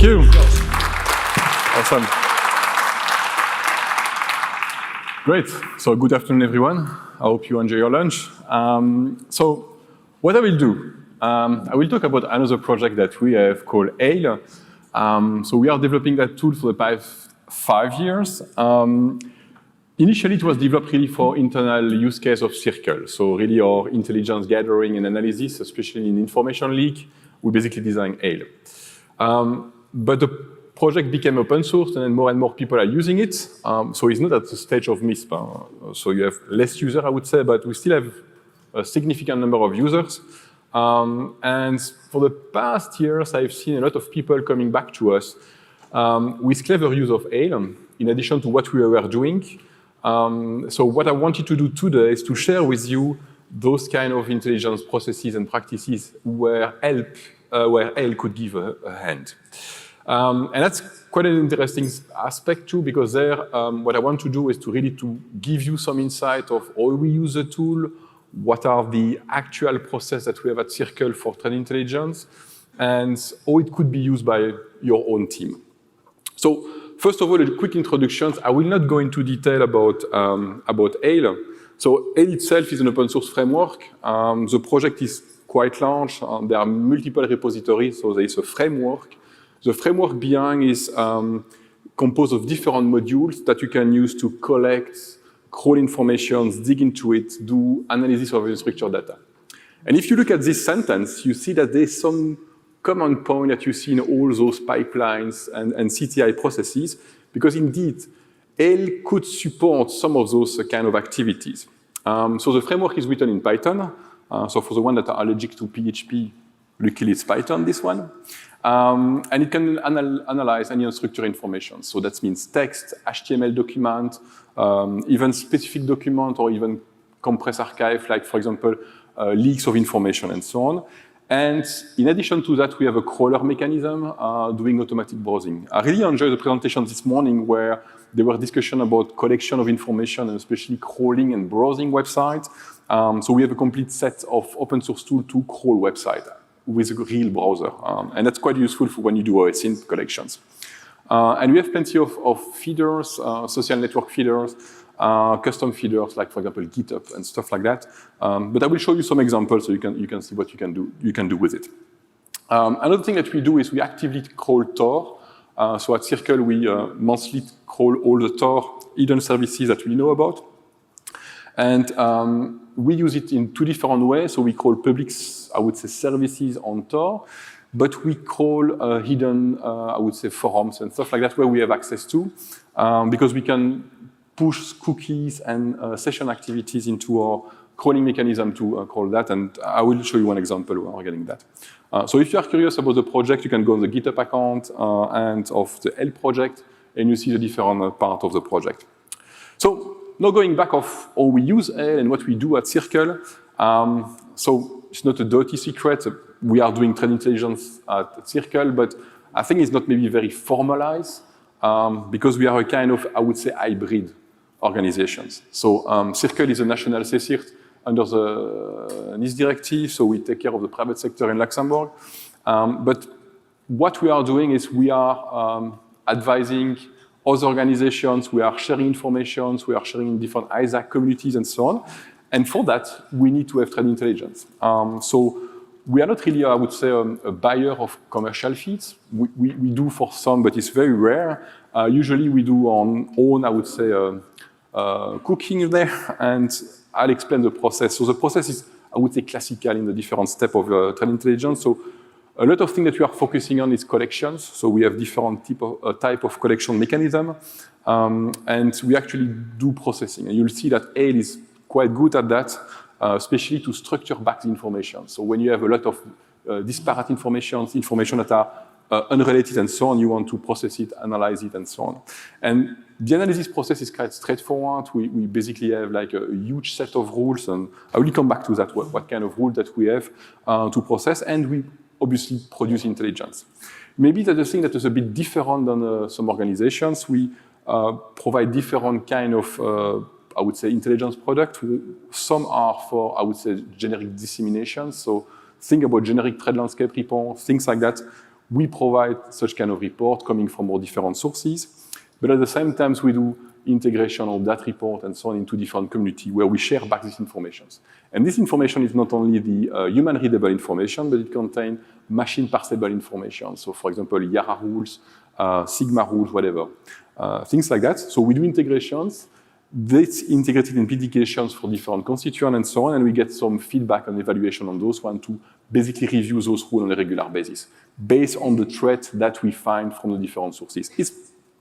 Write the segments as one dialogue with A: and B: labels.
A: Thank you. Awesome. Great. So good afternoon, everyone. I hope you enjoy your lunch. So what I will do, I will talk about another project that we have called Ale. So we are developing that tool for the past 5 years. Initially, it was developed really for internal use case of Circle. So really our intelligence gathering and analysis, especially in information leak, we basically designed Ale. But the project became open source and more people are using it. So it's not at the stage of MISP. So you have less users, I would say, but we still have a significant number of users. And for the past years, I've seen a lot of people coming back to us with clever use of Ale, in addition to what we were doing. So what I wanted to do today is to share with you those kind of intelligence processes and practices where Ale could give a hand. And that's quite an interesting aspect too, because there, what I want to do is to really give you some insight of how we use the tool, what are the actual process that we have at Circle for threat intelligence, and how it could be used by your own team. So first of all, a quick introduction. I will not go into detail about Ale. So Ale itself is an open source framework. The project is quite large. There are multiple repositories, so there is a framework. The framework behind is composed of different modules that you can use to collect, crawl information, dig into it, do analysis of unstructured data. And if you look at this sentence, you see that there's some common point that you see in all those pipelines and CTI processes, because indeed, Ale could support some of those kind of activities. So the framework is written in Python. So for the ones that are allergic to PHP, luckily it's Python, this one. And it can analyze any unstructured information. So that means text, HTML document, even specific document, or even compressed archive, like, for example, leaks of information and so on. And in addition to that, we have a crawler mechanism doing automatic browsing. I really enjoyed the presentation this morning where there were discussion about collection of information and especially crawling and browsing websites. So we have a complete set of open source tools to crawl websites with a real browser. And that's quite useful for when you do OSINT collections. And we have plenty of feeders, social network feeders, custom feeders, like, for example, GitHub and stuff like that. But I will show you some examples so you can see what you can do with it. Another thing that we do is we actively crawl Tor. So at Circle, we monthly crawl all the Tor hidden services that we know about. And we use it in 2 different ways. So we crawl public, I would say, services on Tor, but we crawl hidden, I would say, forums and stuff like that where we have access to, because we can push cookies and session activities into our crawling mechanism to crawl that. And I will show you one example where we're getting that. So if you are curious about the project, you can go on the GitHub account and of the Ale project, and you see the different part of the project. So now going back of how we use Ale and what we do at Circle. So it's not a dirty secret. We are doing threat intelligence at Circle, but I think it's not maybe very formalized because we are a kind of, I would say, hybrid organizations. So Circle is a national CSIRT under the NIST directive, so we take care of the private sector in Luxembourg. But what we are doing is we are advising other organizations, we are sharing information, we are sharing in different ISAC communities and so on. And for that, we need to have threat intelligence. So we are not really, I would say, a buyer of commercial feeds. We do for some, but it's very rare. Usually we do on own, I would say, cooking there, and I'll explain the process. So the process is, I would say, classical in the different steps of threat intelligence. So a lot of things that we are focusing on is collections. So we have different type of collection mechanism, and we actually do processing. And you'll see that Ale is quite good at that, especially to structure back the information. So when you have a lot of disparate information that are unrelated and so on, you want to process it, analyze it, and so on. And the analysis process is quite straightforward. We basically have like a huge set of rules, and I will come back to that, what kind of rule that we have to process, and we obviously produce intelligence. Maybe that's the thing that is a bit different than some organizations. We provide different kind of, I would say, intelligence products. Some are for, I would say, generic dissemination. So think about generic threat landscape report, things like that. we provide such kind of report coming from all different sources, but at the same time, we do integration of that report and so on into different community where we share back this information. And this information is not only the human readable information, but it contains machine parsable information. So for example, Yara rules, Sigma rules, whatever, things like that. So we do integrations. That's integrated in publications for different constituents and so on, and we get some feedback and evaluation on those ones to basically review those rules on a regular basis, based on the threat that we find from the different sources.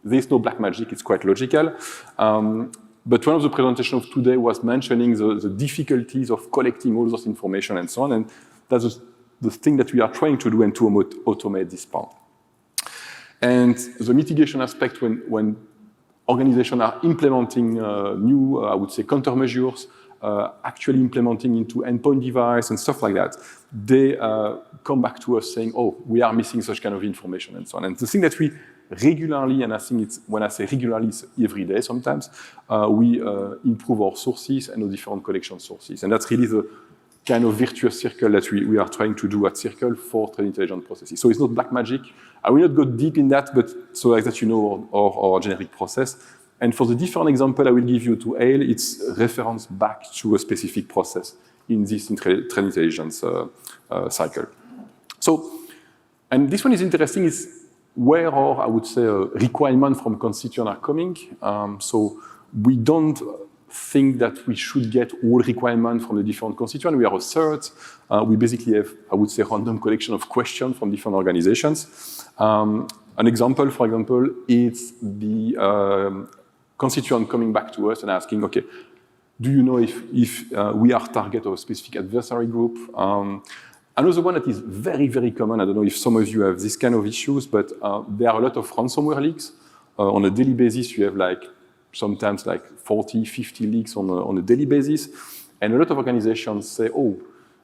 A: There's no black magic, it's quite logical. But one of the presentations of today was mentioning the difficulties of collecting all those information and so on, and that's the thing that we are trying to do and to automate this part. And the mitigation aspect when organizations are implementing new, I would say, countermeasures, actually implementing into endpoint device and stuff like that, they come back to us saying, oh, we are missing such kind of information and so on. And the thing that we regularly, and I think it's, when I say regularly, it's every day sometimes, we improve our sources and the different collection sources. And that's really the kind of virtuous circle that we are trying to do at Circle for trade intelligence processes. So it's not black magic. I will not go deep in that, but so like that you know our generic process. And for the different example I will give you to AIL, it's reference back to a specific process in this trade intelligence cycle. So, and this one is interesting, is where our, I would say, requirements from constituents are coming. So we don't think that we should get all requirements from the different constituents. We are a third. We basically have, I would say, random collection of questions from different organizations. An example, for example, is the constituent coming back to us and asking, okay, do you know if we are target of a specific adversary group? Another one that is very, very common, I don't know if some of you have this kind of issues, but there are a lot of ransomware leaks. On a daily basis, you have like sometimes like 40, 50 leaks on a daily basis. And a lot of organizations say, oh,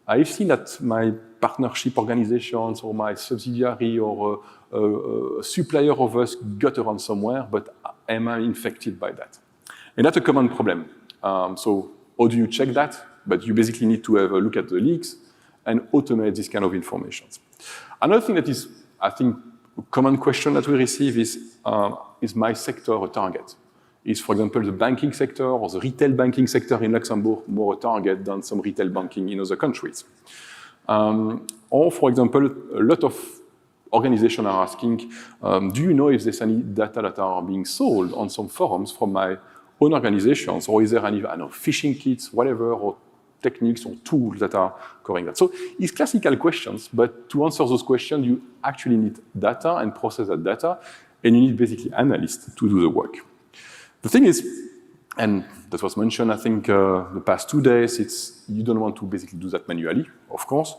A: I've seen that my partnership organizations or my subsidiary or a supplier of us got a ransomware, but am I infected by that? And that's a common problem. So how do you check that? But you basically need to have a look at the leaks and automate this kind of information. Another thing that is, I think, a common question that we receive is my sector a target? Is, for example, the banking sector or the retail banking sector in Luxembourg more a target than some retail banking in other countries? Or, for example, a lot of organizations are asking, do you know if there's any data that are being sold on some forums from my own organizations, or is there any, I don't know, phishing kits, whatever, or techniques or tools that are covering that? So it's classical questions, but to answer those questions, you actually need data and process that data, and you need basically analysts to do the work. The thing is, and that was mentioned, I think, the past 2 days, it's you don't want to basically do that manually, of course.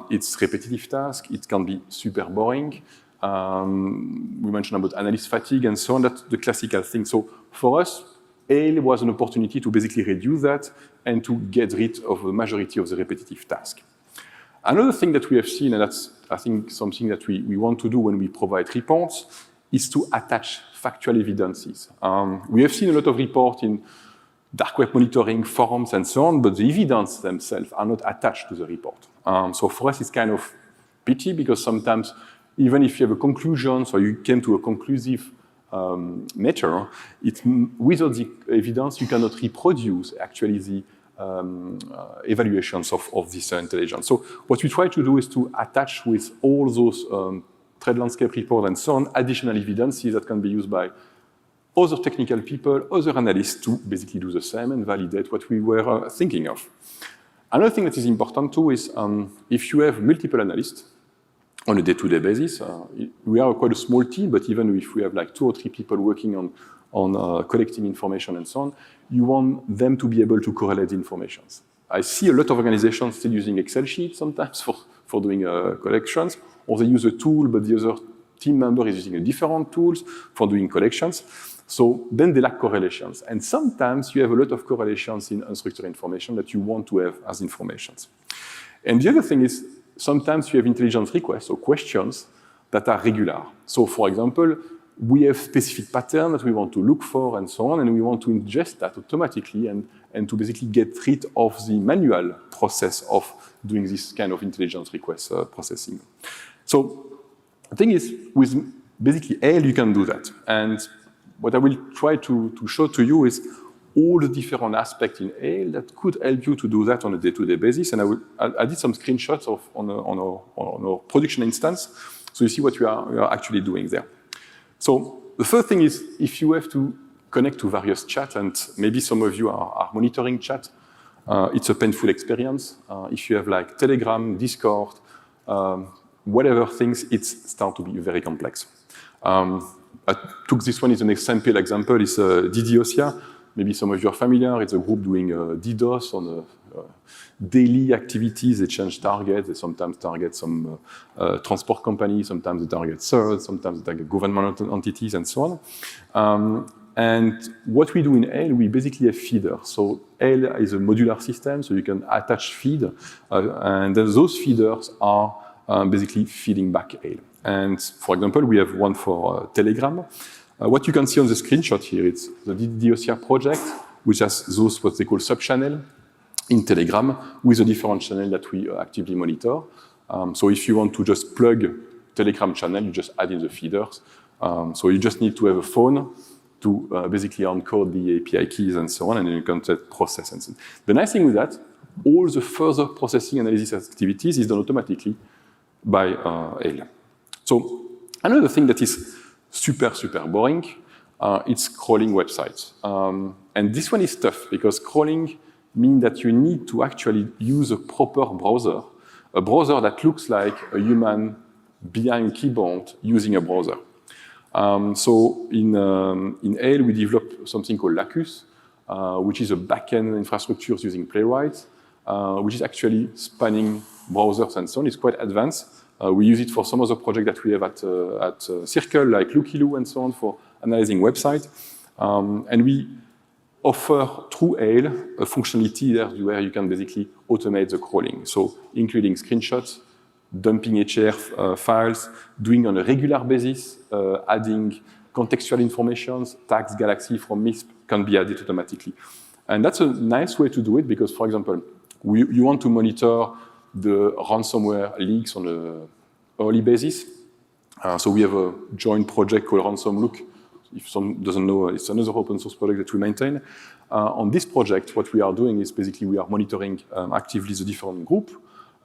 A: It's repetitive task. It can be super boring. We mentioned about analyst fatigue and so on. That's the classical thing. So for us, AIL was an opportunity to basically reduce that and to get rid of the majority of the repetitive task. Another thing that we have seen, and that's, I think, something that we want to do when we provide reports, is to attach factual evidences. We have seen a lot of reports in dark web monitoring, forums, and so on, but the evidence themselves are not attached to the report. So for us, it's kind of pity, because sometimes, even if you have a conclusion, so you came to a conclusive matter, without the evidence, you cannot reproduce actually the evaluations of this intelligence. So what we try to do is to attach with all those trade landscape report and so on, additional evidences that can be used by other technical people, other analysts to basically do the same and validate what we were thinking of. Another thing that is important too is if you have multiple analysts on a day-to-day basis, we are quite a small team, but even if we have like 2 or 3 people working on collecting information and so on, you want them to be able to correlate the information. I see a lot of organizations still using Excel sheets sometimes for doing collections, or they use a tool, but the other team member is using a different tools for doing collections. So then they lack correlations. And sometimes you have a lot of correlations in unstructured information that you want to have as informations. And the other thing is, sometimes you have intelligence requests or questions that are regular. So for example, we have specific patterns that we want to look for and so on, and we want to ingest that automatically and to basically get rid of the manual process of doing this kind of intelligence request processing. So The thing is, with basically Ale, you can do that. And what I will try to show to you is all the different aspects in Ale that could help you to do that on a day-to-day basis. And I did some screenshots on our production instance, so you see what we are actually doing there. So the first thing is, if you have to connect to various chats, and maybe some of you are monitoring chat, it's a painful experience. If you have like Telegram, Discord, whatever things, it starts to be very complex. I took this one as an example. It's DDoSia. Maybe some of you are familiar. It's a group doing DDoS on daily activities. They change targets. They sometimes target some transport companies. Sometimes they target CERT. Sometimes they target government entities and so on. And what we do in Ale, we basically have feeders. So Ale is a modular system, so you can attach feed. And then those feeders are basically feeding back Ale. And for example, we have one for Telegram. What you can see on the screenshot here, it's the DDoSia project, which has those what they call sub-channel in Telegram with a different channel that we actively monitor. So if you want to just plug Telegram channel, you just add in the feeders. So you just need to have a phone to basically encode the API keys and so on, and then you can process and so on. The nice thing with that, all the further processing analysis activities is done automatically by Ale. So another thing that is super boring, it's crawling websites. And this one is tough because crawling means that you need to actually use a proper browser, a browser that looks like a human behind a keyboard using a browser. So in Ale, we developed something called Lacus, which is a backend infrastructure using Playwright, which is actually spanning browsers and so on. It's quite advanced. We use it for some other project that we have at Circle, like Lookiloo and so on, for analyzing websites. And we offer through Ale a functionality there where you can basically automate the crawling. So including screenshots, dumping HR files, doing on a regular basis, adding contextual information, tags Galaxy from MISP can be added automatically. And that's a nice way to do it because, for example, you want to monitor the ransomware leaks on an early basis. So we have a joint project called RansomLook. If someone doesn't know, it's another open source project that we maintain. On this project, what we are doing is basically we are monitoring actively the different groups.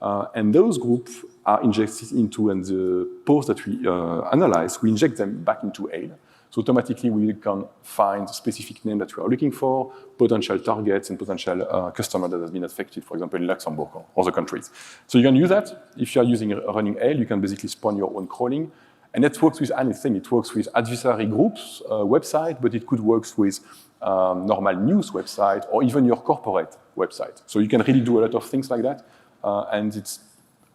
A: And those groups are injected into, and the posts that we analyze, we inject them back into Ale. So automatically we can find the specific name that we are looking for, potential targets and potential customer that has been affected, for example, in Luxembourg or other countries. So you can use that. If you are running Ale, you can basically spawn your own crawling. And that works with anything. It works with adversary groups, website, but it could work with normal news website or even your corporate website. So you can really do a lot of things like that. And it's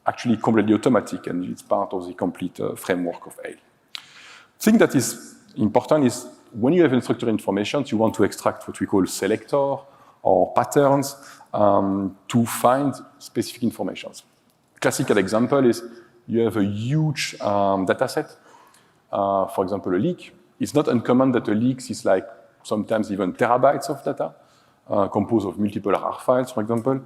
A: actually completely automatic, and it's part of the complete framework of Ale. The thing that is important is when you have unstructured information, you want to extract what we call selector or patterns to find specific information. Classical example is you have a huge data set, for example, a leak. It's not uncommon that a leak is like sometimes even terabytes of data, composed of multiple RAR files, for example.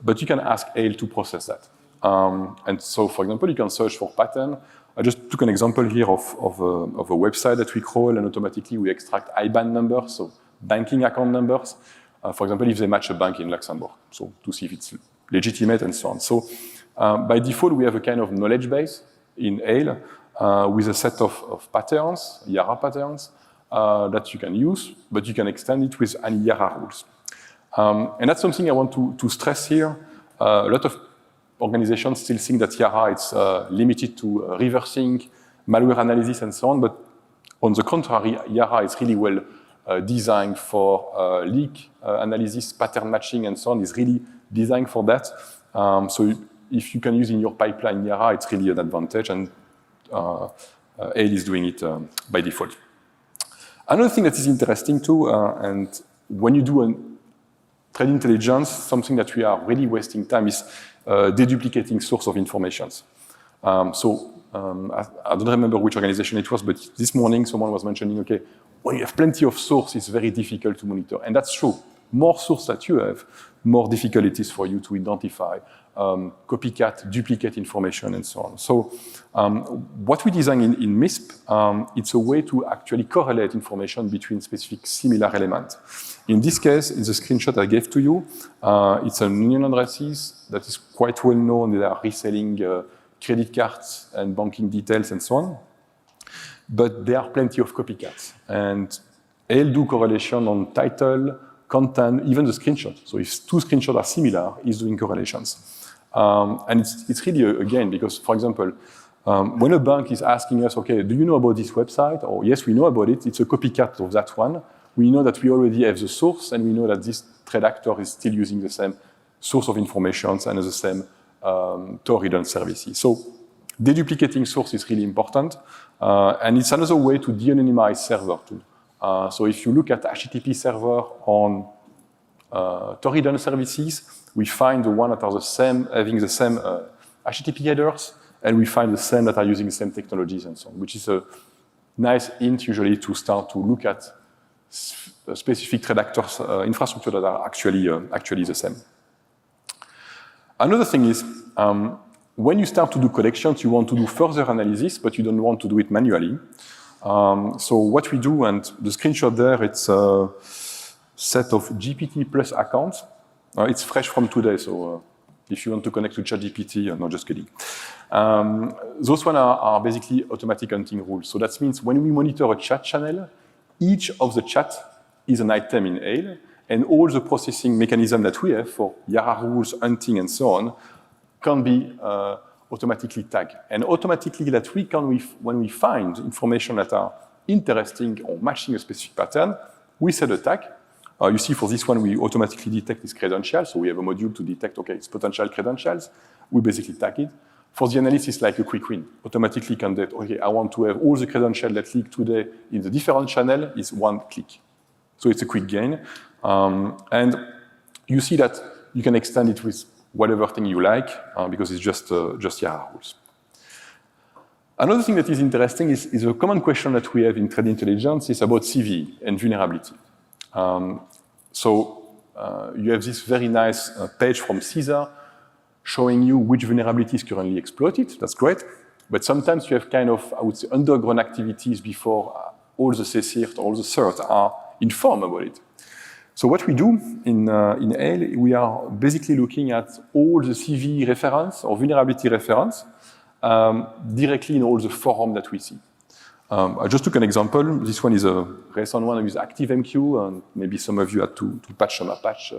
A: But you can ask Ale to process that. And so, for example, you can search for pattern. I just took an example here of a website that we crawl, and automatically we extract IBAN numbers, so banking account numbers. For example, if they match a bank in Luxembourg, so to see if it's legitimate and so on. So by default, we have a kind of knowledge base in Ale with a set of patterns, Yara patterns, that you can use, but you can extend it with any Yara rules. And that's something I want to stress here. A lot of organizations still think that Yara is limited to reversing, malware analysis, and so on. But on the contrary, Yara is really well designed for leak analysis, pattern matching, and so on. It's really designed for that. So if you can use in your pipeline Yara, it's really an advantage. And Ale is doing it by default. Another thing that is interesting too, and when you do a threat intelligence, something that we are really wasting time is deduplicating source of information. I don't remember which organization it was, but this morning someone was mentioning, okay, when you have plenty of source, it's very difficult to monitor. And that's true. more source that you have, more difficult it is for you to identify copycat, duplicate information, and so on. So what we design in MISP, it's a way to actually correlate information between specific similar elements. In this case, in the screenshot I gave to you, it's an onion addresses that is quite well known. They are reselling credit cards and banking details and so on. But there are plenty of copycats. And they'll do correlation on title, content, even the screenshot. So if two screenshots are similar, it's doing correlations. And it's really, again, because, for example, when a bank is asking us, okay, do you know about this website? Or yes, we know about it. It's a copycat of that one. We know that we already have the source, and we know that this trade actor is still using the same source of information and the same Tor-hidden services. So deduplicating source is really important. And it's another way to de-anonymize server too. So if you look at HTTP server on Tor-hidden services, we find the one that are the same, having the same HTTP headers, and we find the same that are using the same technologies and so on, which is a nice hint usually to start to look at specific trade actors infrastructure that are actually the same. Another thing is, when you start to do collections, you want to do further analysis, but you don't want to do it manually. So what we do, and the screenshot there, it's a set of GPT plus accounts. It's fresh from today, so if you want to connect to ChatGPT, no, just kidding. Those ones are basically automatic hunting rules. So that means when we monitor a chat channel, each of the chat is an item in Ale, and all the processing mechanism that we have for Yara rules, hunting, and so on, can be automatically tagged. And automatically that we can, when we find information that are interesting or matching a specific pattern, we set a tag. You see for this one, we automatically detect its credentials. So we have a module to detect, okay, its potential credentials. We basically tag it. For the analyst, it's like a quick win. Automatically can detect, okay, I want to have all the credentials that leak today in the different channel is one click. So it's a quick gain. And you see that you can extend it with whatever thing you like, because it's just Yara rules. Another thing that is interesting is a common question that we have in trade intelligence is about CVE and vulnerability. You have this very nice page from CISA showing you which vulnerability is currently exploited. That's great. But sometimes you have kind of, I would say, underground activities before all the CSIRT, all the CERT are informed about it. So what we do in Ale, we are basically looking at all the CVE reference or vulnerability reference directly in all the forums that we see. I just took an example. This one is a recent one with ActiveMQ, and maybe some of you had to patch some Apache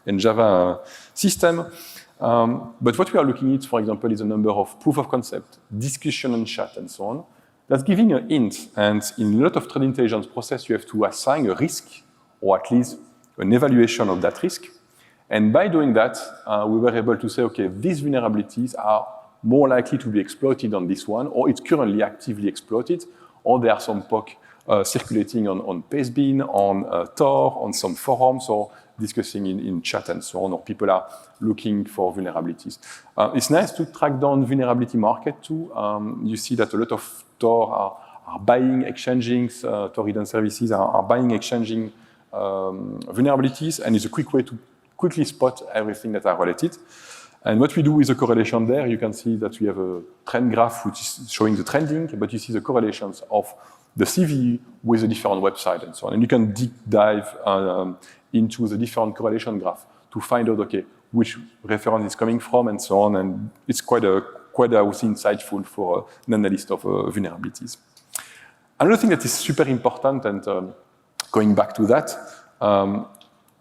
A: and Java system. But what we are looking at, for example, is a number of proof of concept, discussion and chat, and so on. That's giving a hint. And in a lot of trade intelligence process, you have to assign a risk, or at least an evaluation of that risk. And by doing that, we were able to say, okay, these vulnerabilities are more likely to be exploited on this one, or it's currently actively exploited, or there are some POC circulating on Pastebin, on Tor, on some forums, or discussing in chat and so on, or people are looking for vulnerabilities. It's nice to track down vulnerability market too. You see that a lot of Tor are buying, exchanging, Tor-hidden services are buying, exchanging vulnerabilities, and it's a quick way to quickly spot everything that are related. And what we do with the correlation there, you can see that we have a trend graph which is showing the trending, but you see the correlations of the CVE with the different websites and so on. And you can deep dive into the different correlation graph to find out, okay, which reference is coming from and so on. And it's quite I would say, insightful for an analyst of vulnerabilities. Another thing that is super important, and going back to that,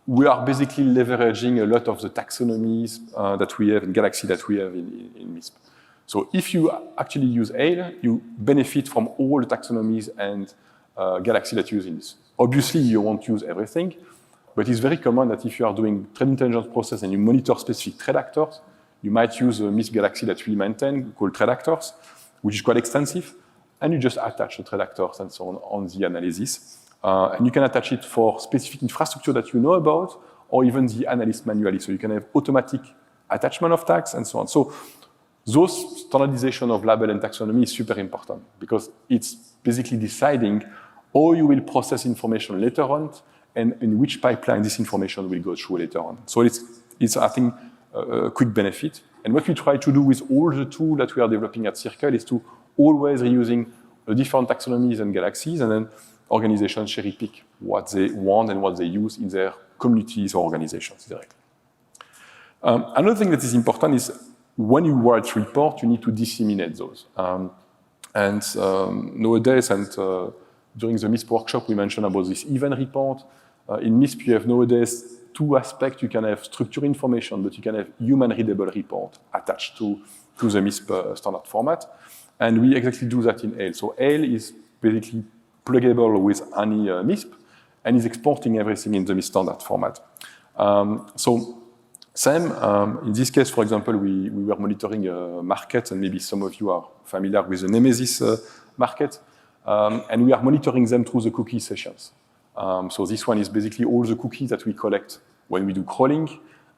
A: we are basically leveraging a lot of the taxonomies that we have in Galaxy that we have in MISP. So if you actually use Ale, you benefit from all the taxonomies and Galaxy that you use in this. Obviously, you won't use everything, but it's very common that if you are doing trade intelligence process and you monitor specific trade actors, you might use a MISP Galaxy that we maintain called trade actors, which is quite extensive, and you just attach the trade actors and so on the analysis. And you can attach it for specific infrastructure that you know about, or even the analyst manually. So you can have automatic attachment of tags and so on. So those standardization of label and taxonomy is super important because it's basically deciding how you will process information later on and in which pipeline this information will go through later on. So it's I think, a quick benefit. And what we try to do with all the tools that we are developing at Circle is to always reusing the different taxonomies and galaxies, and then organizations cherry pick what they want and what they use in their communities or organizations directly. Another thing that is important is when you write report, you need to disseminate those. Nowadays, during the MISP workshop, we mentioned about this event report. In MISP, you have nowadays two aspects. You can have structured information, but you can have human-readable report attached to the MISP standard format. And we exactly do that in Ale. So Ale is basically pluggable with any MISP, and is exporting everything in the MISP standard format. Same, in this case, for example, we were monitoring a market, and maybe some of you are familiar with the Nemesis market, and we are monitoring them through the cookie sessions. So this one is basically all the cookies that we collect when we do crawling,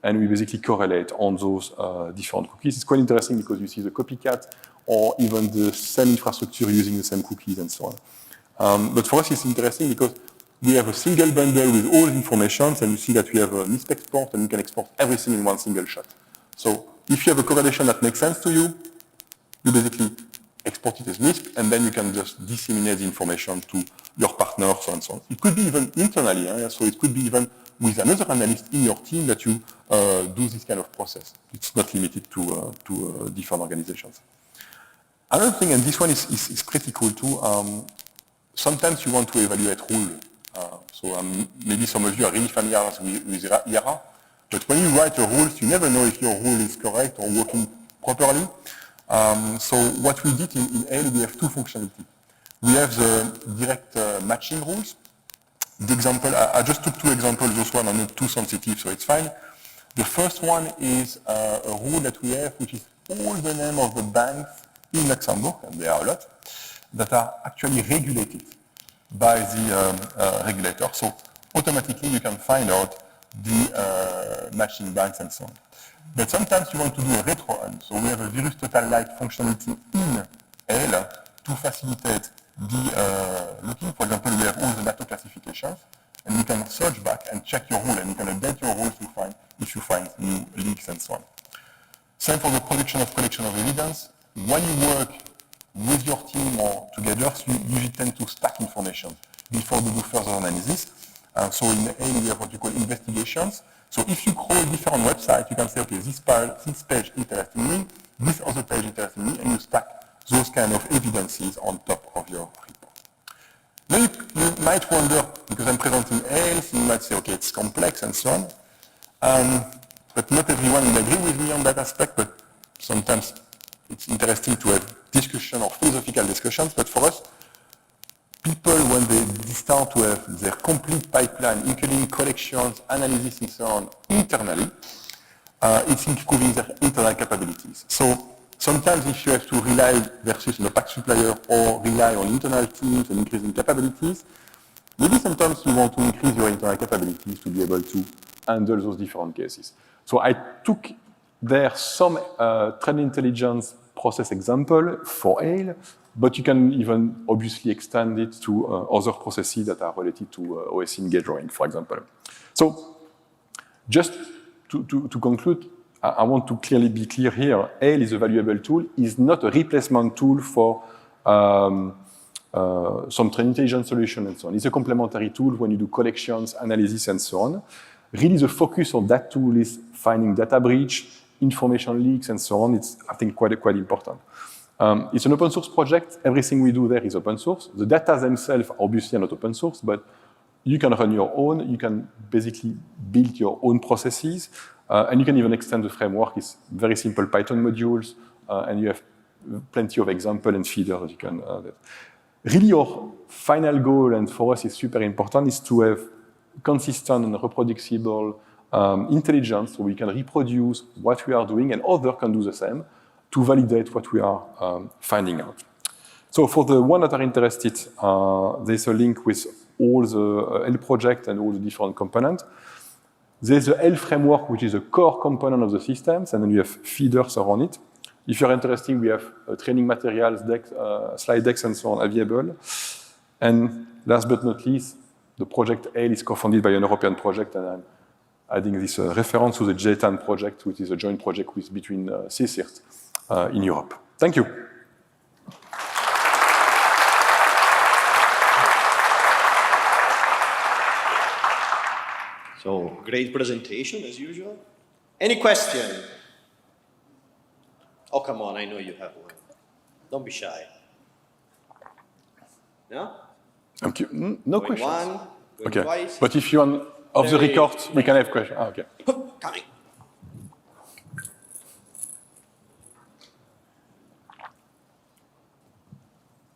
A: and we basically correlate on those different cookies. It's quite interesting because you see the copycat, or even the same infrastructure using the same cookies and so on. But for us, it's interesting because we have a single bundle with all the information, and you see that we have a MISP export, and you can export everything in one single shot. So if you have a correlation that makes sense to you, you basically export it as MISP, and then you can just disseminate the information to your partners and so on. It could be even internally, so it could be even with another analyst in your team that you do this kind of process. It's not limited to different organizations. Another thing, and this one is critical too, sometimes you want to evaluate rule. Maybe some of you are really familiar with IARA, but when you write a rule, you never know if your rule is correct or working properly. So what we did in Ale, we have two functionalities. We have the direct matching rules. The example, I just took two examples, those one are not too sensitive, so it's fine. The first one is a rule that we have, which is all the name of the banks in Luxembourg, and there are a lot, that are actually regulated by the regulator. So automatically you can find out the matching banks and so on. But sometimes you want to do a retro-hunt. So we have a VirusTotal-like functionality in Ale to facilitate the looking. For example, we have all the data classifications, and you can search back and check your rule, and you can update your rules to find if you find new leaks and so on. Same for the collection of evidence. When you work with your team or together, you usually tend to stack information before you do further analysis. So in Ale, we have what you call investigations. So if you crawl different websites, you can say, okay, this page interests me, this other page interests me, and you stack those kind of evidences on top of your report. Then you might wonder, because I'm presenting Ale, you might say, okay, it's complex and so on. But not everyone will agree with me on that aspect, but sometimes it's interesting to have discussion or philosophical discussions. But for us, people, when they start to have their complete pipeline, including collections, analysis, and so on, internally, it's improving their internal capabilities. So sometimes if you have to rely versus an opaque supplier or rely on internal teams and increasing capabilities, maybe sometimes you want to increase your internal capabilities to be able to handle those different cases. So I took there some trend intelligence process example for Ale, but you can even obviously extend it to other processes that are related to OSC engage drawing, for example. So just to conclude, I want to clearly be clear here. Ale is a valuable tool. It's not a replacement tool for some trend intelligence solution and so on. It's a complementary tool when you do collections, analysis, and so on. Really, the focus of that tool is finding data breach, information leaks, and so on. It's, I think, quite important. It's an open source project. Everything we do there is open source. The data themselves obviously are not open source, but you can run your own. You can basically build your own processes, and you can even extend the framework. It's very simple Python modules, and you have plenty of examples and feeders that you can. Really, your final goal, and for us it's super important, is to have consistent and reproducible intelligence, so we can reproduce what we are doing, and others can do the same to validate what we are finding out. So for the one that are interested, there's a link with all the Ale project and all the different components. There's the Ale framework, which is a core component of the systems, and then you have feeders around it. If you're interested, we have training materials, decks, slide decks, and so on available. And last but not least, The project AIL is co-funded by an European project, and I'm adding this reference to the JETAN project, which is a joint project between CSIRT in Europe. Thank you.
B: So, great presentation, as usual. Any question? Oh, come on, I know you have one. Don't be shy. No?
A: No
B: going
A: questions.
B: One, going
A: okay.
B: twice.
A: But if you want off the record, we can have questions. Okay.
B: Coming.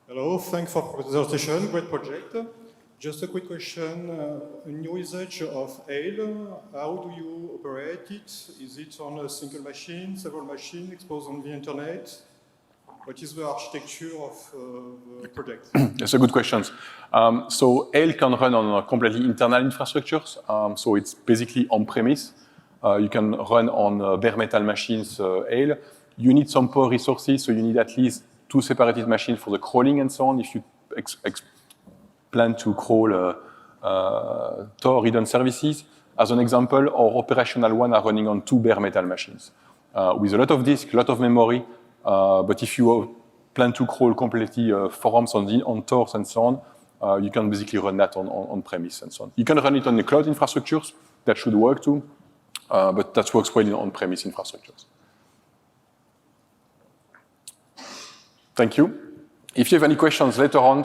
C: Hello, thanks for the presentation, great project. Just a quick question, a new usage of AIL, how do you operate it? Is it on a single machine, several machines, exposed on the internet? What is the architecture of the project?
A: That's a good question. So AIL can run on completely internal infrastructures. So it's basically on-premise. You can run on bare metal machines AIL. You need some power resources, so you need at least 2 separated machines for the crawling and so on. If you plan to crawl Tor hidden services. As an example, our operational one are running on 2 bare metal machines with a lot of disk, a lot of memory. But if you plan to crawl completely forums on Tors and so on, you can basically run that on-premise and so on. You can run it on the cloud infrastructures. That should work too. But that works well in on-premise infrastructures. Thank you. If you have any questions later on,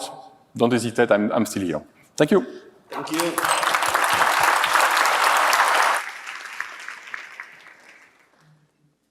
A: don't hesitate, I'm still here. Thank you.
B: Thank you.